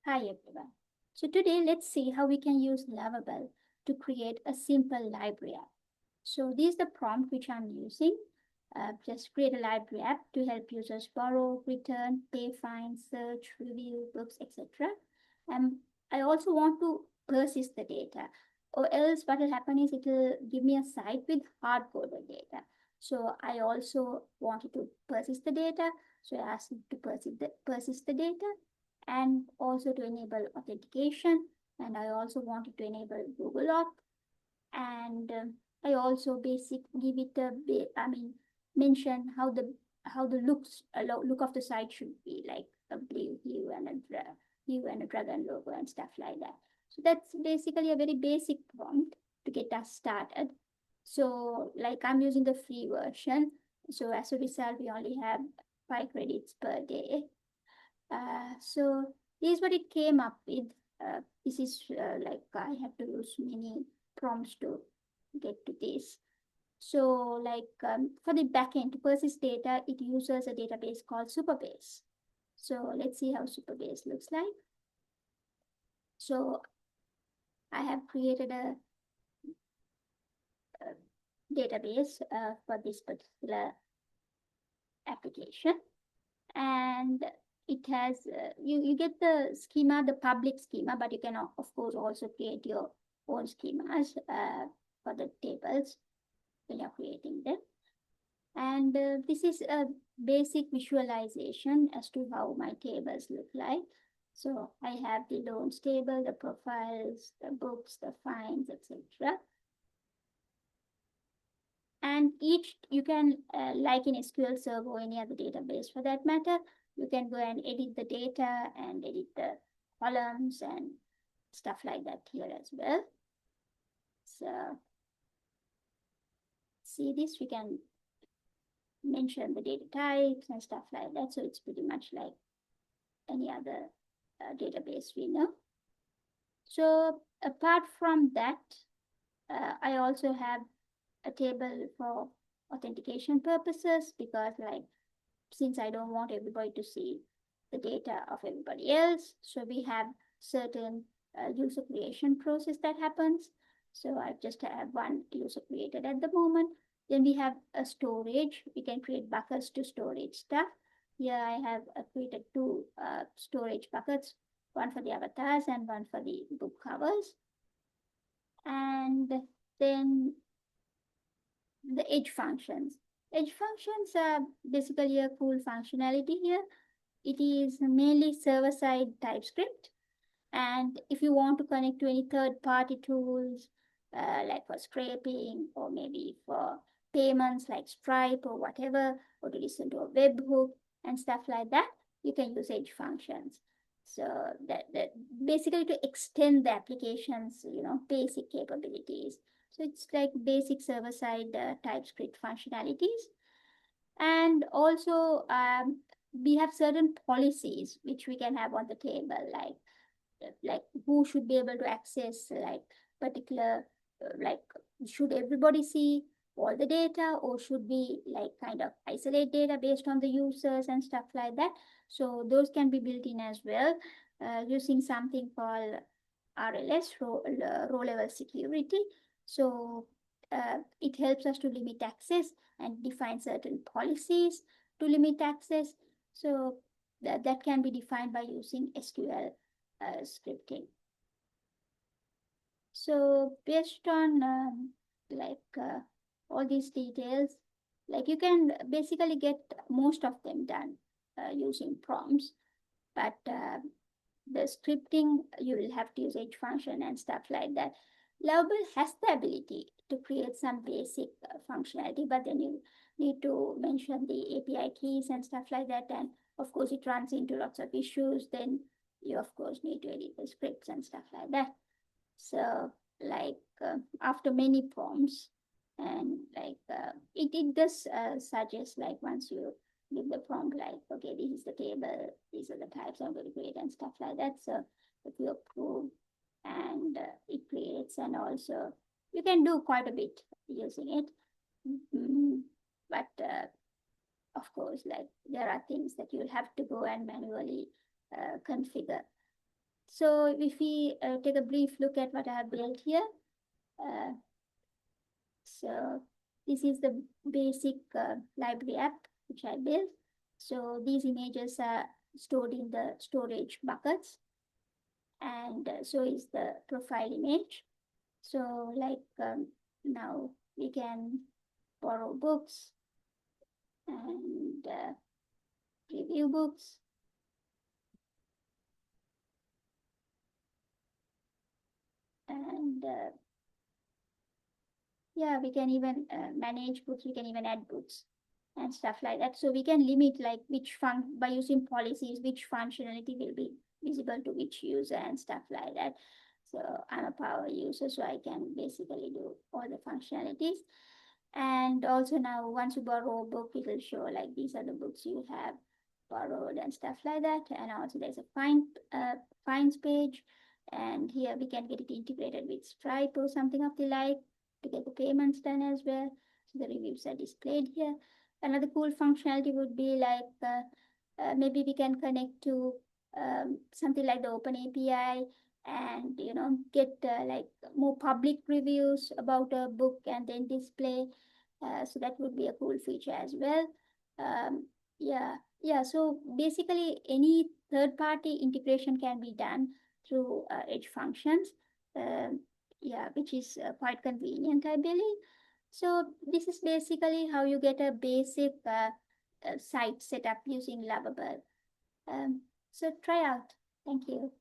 Hi everyone. So today let's see how we can use Lovable to create a simple library app. So this is the prompt which I'm using. Just create a library app to help users borrow, return, pay fines, search, review books, etc. And I also want to persist the data, or else what will happen is it will give me a site with hard-coded data. So I also wanted to persist the data. So I asked it to persist the data and also to enable authentication. And I also wanted to enable Google Auth. And I also give it mention how the look of the site should be, like a blue hue and a dragon logo and stuff like that. So that's basically a very basic prompt to get us started. So like I'm using the free version. So as a result, we only have 5 credits per day. So this is what it came up with. This is like I have to use many prompts to get to this. So like for the backend to persist data, it uses a database called supabase. So let's see how supabase looks like. So I have created a database for this particular application, and it has you get the schema, the public schema, but you can of course also create your own schemas for the tables when you're creating them. And this is a basic visualization as to how my tables look like. So I have the loans table, the profiles, the books, the fines, etc. And each you can, like in SQL Server or any other database for that matter, you can go and edit the data and edit the columns and stuff like that here as well. So see this, we can mention the data types and stuff like that. So it's pretty much like any other database we know. So apart from that, I also have a table for authentication purposes, because like since I don't want everybody to see the data of everybody else, so we have certain user creation process that happens. So I just have one user created at the moment. Then we have a storage. We can create buckets to storage stuff. Here I have created two storage buckets, one for the avatars and one for the book covers. And then the edge functions. Edge functions are basically a cool functionality here. It is mainly server-side TypeScript. And if you want to connect to any third-party tools, like for scraping or maybe for payments like Stripe or whatever, or to listen to a webhook and stuff like that, you can use edge functions. So that basically to extend the application's basic capabilities. So it's like basic server-side TypeScript functionalities. And also we have certain policies which we can have on the table, like who should be able to access like particular like should everybody see all the data, or should we like kind of isolate data based on the users and stuff like that. So those can be built in as well using something called RLS, row level security. So it helps us to limit access and define certain policies to limit access. So that can be defined by using SQL scripting. So based on all these details, like you can basically get most of them done using prompts, but the scripting, you will have to use edge function and stuff like that. Lovable has the ability to create some basic functionality, but then you need to mention the API keys and stuff like that. And of course, it runs into lots of issues. Then you, of course, need to edit the scripts and stuff like that. So like after many prompts, and like it does suggest, like once you give the prompt like, okay, this is the table, these are the types I'm going to create and stuff like that. So if you approve, and it creates, and also you can do quite a bit using it. But of course, like there are things that you'll have to go and manually configure. So if we take a brief look at what I have built here, so this is the basic library app which I built. So these images are stored in the storage buckets, and so is the profile image. So like now we can borrow books and review books. And yeah, we can even manage books, we can even add books and stuff like that. So we can limit like by using policies, which functionality will be visible to which user and stuff like that. So I'm a power user, so I can basically do all the functionalities. And also now once you borrow a book, it will show like these are the books you have borrowed and stuff like that. And also there's a finds page, and here we can get it integrated with Stripe or something of the like to get the payments done as well. So the reviews are displayed here. Another cool functionality would be like maybe we can connect to something like the Open API, and get like more public reviews about a book and then display. So that would be a cool feature as well. Yeah, so basically any third party integration can be done through edge functions. um, yeah, which is quite convenient, I believe. So this is basically how you get a basic site set up using Lovable. So try out. Thank you.